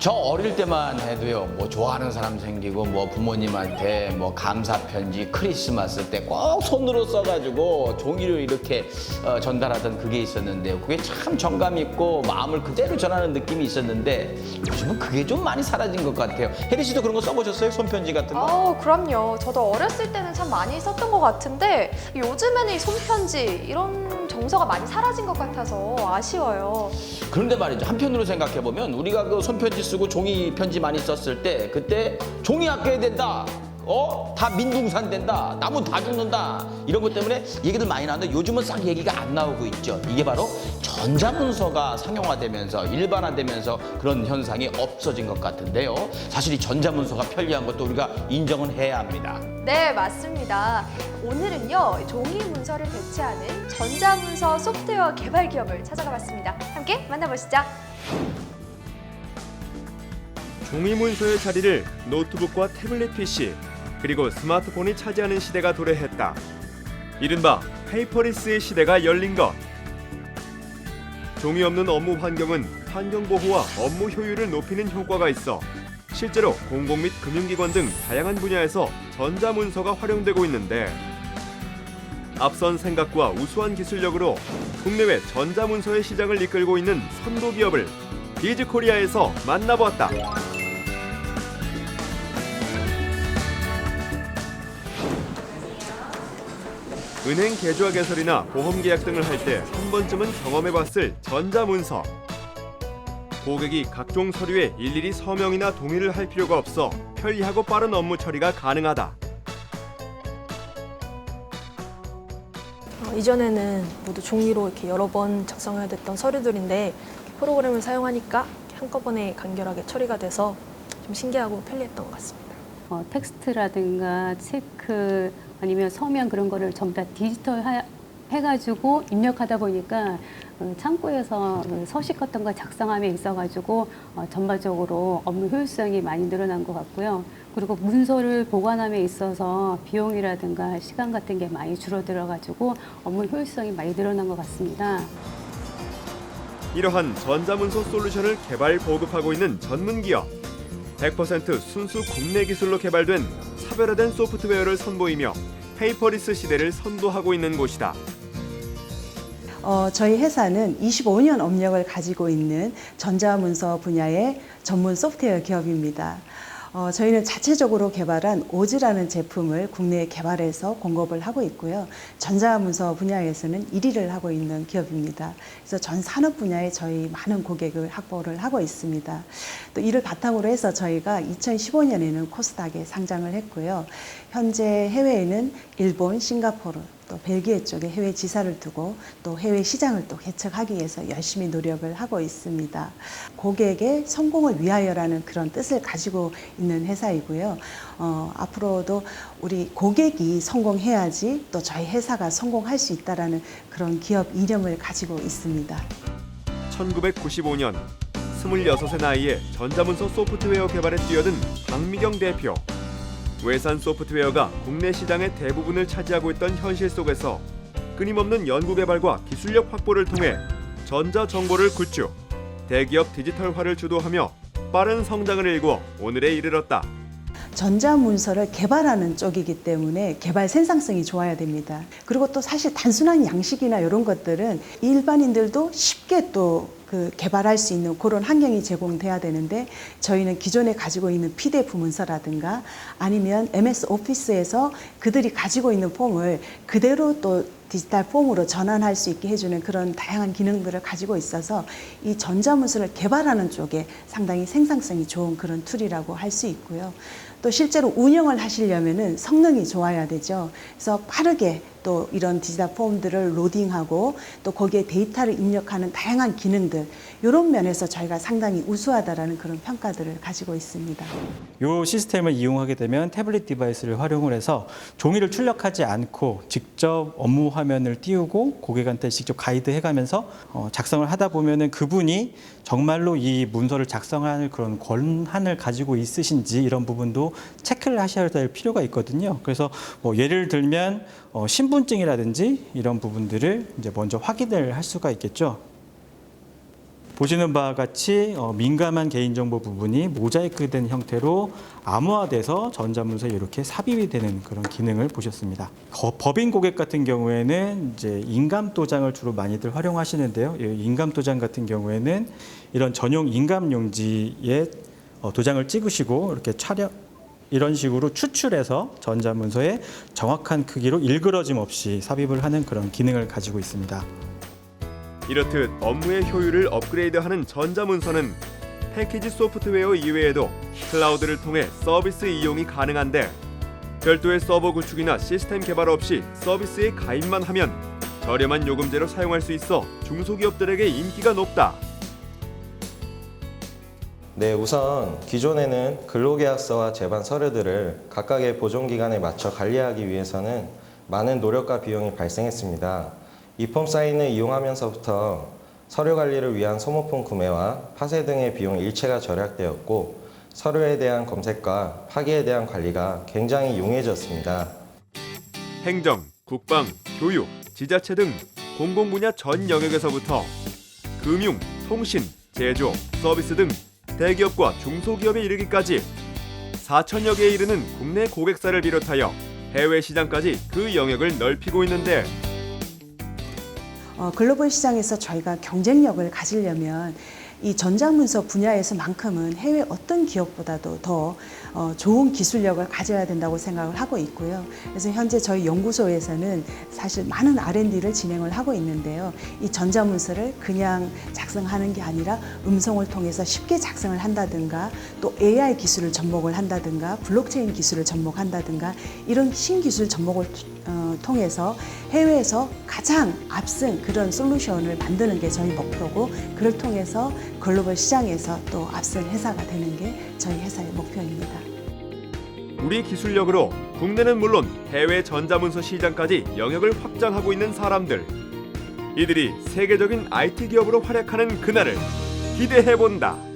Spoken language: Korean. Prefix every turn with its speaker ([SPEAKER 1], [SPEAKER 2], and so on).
[SPEAKER 1] 저 어릴 때만 해도요, 뭐 좋아하는 사람 생기고, 뭐 부모님한테 뭐 감사 편지, 크리스마스 때 꼭 손으로 써가지고 종이를 이렇게 전달하던 그게 있었는데요. 그게 참 정감 있고 마음을 그대로 전하는 느낌이 있었는데 요즘은 그게 좀 많이 사라진 것 같아요. 혜리 씨도 그런 거 써보셨어요? 손편지 같은 거?
[SPEAKER 2] 그럼요. 저도 어렸을 때는 참 많이 썼던 것 같은데 요즘에는 이 손편지 이런 정서가 많이 사라진 것 같아서 아쉬워요.
[SPEAKER 1] 그런데 말이죠. 한편으로 생각해보면 우리가 그 손편지 쓰고 종이 편지 많이 썼을 때 그때 종이 아껴야 된다. 다 민둥산 된다. 나무 다 죽는다. 이런 것 때문에 얘기들 많이 나오는데 요즘은 싹 얘기가 안 나오고 있죠. 이게 바로 전자문서가 상용화되면서 일반화되면서 그런 현상이 없어진 것 같은데요. 사실 이 전자문서가 편리한 것도 우리가 인정은 해야 합니다.
[SPEAKER 2] 네, 맞습니다. 오늘은요, 종이 문서를 대체하는 전자문서 소프트웨어 개발 기업을 찾아가 봤습니다. 함께 만나보시죠.
[SPEAKER 3] 종이 문서의 자리를 노트북과 태블릿 PC, 그리고 스마트폰이 차지하는 시대가 도래했다. 이른바 페이퍼리스의 시대가 열린 것. 종이 없는 업무 환경은 환경 보호와 업무 효율을 높이는 효과가 있어 실제로 공공 및 금융기관 등 다양한 분야에서 전자문서가 활용되고 있는데 앞선 생각과 우수한 기술력으로 국내외 전자문서의 시장을 이끌고 있는 선도 기업을 비즈코리아에서 만나보았다. 은행 계좌 개설이나 보험 계약 등을 할 때 한 번쯤은 경험해봤을 전자문서. 고객이 각종 서류에 일일이 서명이나 동의를 할 필요가 없어 편리하고 빠른 업무 처리가 가능하다.
[SPEAKER 4] 이전에는 모두 종이로 이렇게 여러 번 작성해야 됐던 서류들인데 프로그램을 사용하니까 한꺼번에 간결하게 처리가 돼서 좀 신기하고 편리했던 것 같습니다.
[SPEAKER 5] 텍스트라든가 체크 아니면 서명 그런 거를 전부 다 디지털 해가지고 입력하다 보니까 창구에서 서식 같은 거 작성함에 있어가지고 전반적으로 업무 효율성이 많이 늘어난 것 같고요. 그리고 문서를 보관함에 있어서 비용이라든가 시간 같은 게 많이 줄어들어가지고 업무 효율성이 많이 늘어난 것 같습니다.
[SPEAKER 3] 이러한 전자문서 솔루션을 개발 보급하고 있는 전문기업. 100% 순수 국내 기술로 개발된 차별화된 소프트웨어를 선보이며 페이퍼리스 시대를 선도하고 있는 곳이다.
[SPEAKER 6] 저희 회사는 25년 업력을 가지고 있는 전자문서 분야의 전문 소프트웨어 기업입니다. 저희는 자체적으로 개발한 오즈라는 제품을 국내에 개발해서 공급을 하고 있고요. 전자문서 분야에서는 1위를 하고 있는 기업입니다. 그래서 전 산업 분야에 저희 많은 고객을 확보를 하고 있습니다. 또 이를 바탕으로 해서 저희가 2015년에는 코스닥에 상장을 했고요. 현재 해외에는 일본, 싱가포르, 또 벨기에 쪽에 해외 지사를 두고 또 해외 시장을 또 개척하기 위해서 열심히 노력을 하고 있습니다. 고객의 성공을 위하여라는 그런 뜻을 가지고 있는 회사이고요. 앞으로도 우리 고객이 성공해야지 또 저희 회사가 성공할 수 있다라는 그런 기업 이념을 가지고 있습니다.
[SPEAKER 3] 1995년 26세 나이에 전자문서 소프트웨어 개발에 뛰어든 박미경 대표. 외산 소프트웨어가 국내 시장의 대부분을 차지하고 있던 현실 속에서 끊임없는 연구개발과 기술력 확보를 통해 전자정보를 구축, 대기업 디지털화를 주도하며 빠른 성장을 일구어 오늘에 이르렀다.
[SPEAKER 6] 전자문서를 개발하는 쪽이기 때문에 개발 생산성이 좋아야 됩니다. 그리고 또 사실 단순한 양식이나 이런 것들은 일반인들도 쉽게 또 개발할 수 있는 그런 환경이 제공돼야 되는데 저희는 기존에 가지고 있는 PDF 문서라든가 아니면 MS 오피스에서 그들이 가지고 있는 폼을 그대로 또 디지털 폼으로 전환할 수 있게 해주는 그런 다양한 기능들을 가지고 있어서 이 전자문서를 개발하는 쪽에 상당히 생산성이 좋은 그런 툴이라고 할 수 있고요. 또 실제로 운영을 하시려면은 성능이 좋아야 되죠. 그래서 빠르게 또 이런 디지털 폼들을 로딩하고 또 거기에 데이터를 입력하는 다양한 기능들 이런 면에서 저희가 상당히 우수하다라는 그런 평가들을 가지고 있습니다.
[SPEAKER 7] 이 시스템을 이용하게 되면 태블릿 디바이스를 활용을 해서 종이를 출력하지 않고 직접 업무 화면을 띄우고 고객한테 직접 가이드해가면서 작성을 하다 보면은 그분이 정말로 이 문서를 작성할 그런 권한을 가지고 있으신지 이런 부분도 체크를 하셔야 될 필요가 있거든요. 그래서 뭐 예를 들면 신분증이라든지 이런 부분들을 이제 먼저 확인을 할 수가 있겠죠. 보시는 바와 같이 민감한 개인정보 부분이 모자이크된 형태로 암호화돼서 전자문서에 이렇게 삽입이 되는 그런 기능을 보셨습니다. 법인 고객 같은 경우에는 이제 인감 도장을 주로 많이들 활용하시는데요. 이 인감 도장 같은 경우에는 이런 전용 인감 용지에 도장을 찍으시고 이렇게 이런 식으로 추출해서 전자문서에 정확한 크기로 일그러짐 없이 삽입을 하는 그런 기능을 가지고 있습니다.
[SPEAKER 3] 이렇듯 업무의 효율을 업그레이드하는 전자문서는 패키지 소프트웨어 이외에도 클라우드를 통해 서비스 이용이 가능한데 별도의 서버 구축이나 시스템 개발 없이 서비스에 가입만 하면 저렴한 요금제로 사용할 수 있어 중소기업들에게 인기가 높다.
[SPEAKER 8] 네, 우선 기존에는 근로계약서와 제반 서류들을 각각의 보존기간에 맞춰 관리하기 위해서는 많은 노력과 비용이 발생했습니다. 이폼 사인을 이용하면서부터 서류 관리를 위한 소모품 구매와 파쇄 등의 비용 일체가 절약되었고 서류에 대한 검색과 파기에 대한 관리가 굉장히 용이해졌습니다.
[SPEAKER 3] 행정, 국방, 교육, 지자체 등 공공분야 전 영역에서부터 금융, 통신, 제조, 서비스 등 대기업과 중소기업에 이르기까지 4천여 개에 이르는 국내 고객사를 비롯하여 해외 시장까지 그 영역을 넓히고 있는데
[SPEAKER 6] 글로벌 시장에서 저희가 경쟁력을 가지려면 이 전자문서 분야에서만큼은 해외 어떤 기업보다도 더 좋은 기술력을 가져야 된다고 생각을 하고 있고요. 그래서 현재 저희 연구소에서는 사실 많은 R&D를 진행을 하고 있는데요. 이 전자문서를 그냥 작성하는 게 아니라 음성을 통해서 쉽게 작성을 한다든가 또 AI 기술을 접목을 한다든가 블록체인 기술을 접목한다든가 이런 신기술 접목을 통해서 해외에서 가장 앞선 그런 솔루션을 만드는 게 저희 목표고 그를 통해서 글로벌 시장에서 또 앞선 회사가 되는 게 저희 회사의 목표입니다.
[SPEAKER 3] 우리 기술력으로 국내는 물론 해외 전자문서 시장까지 영역을 확장하고 있는 사람들. 이들이 세계적인 IT 기업으로 활약하는 그날을 기대해본다.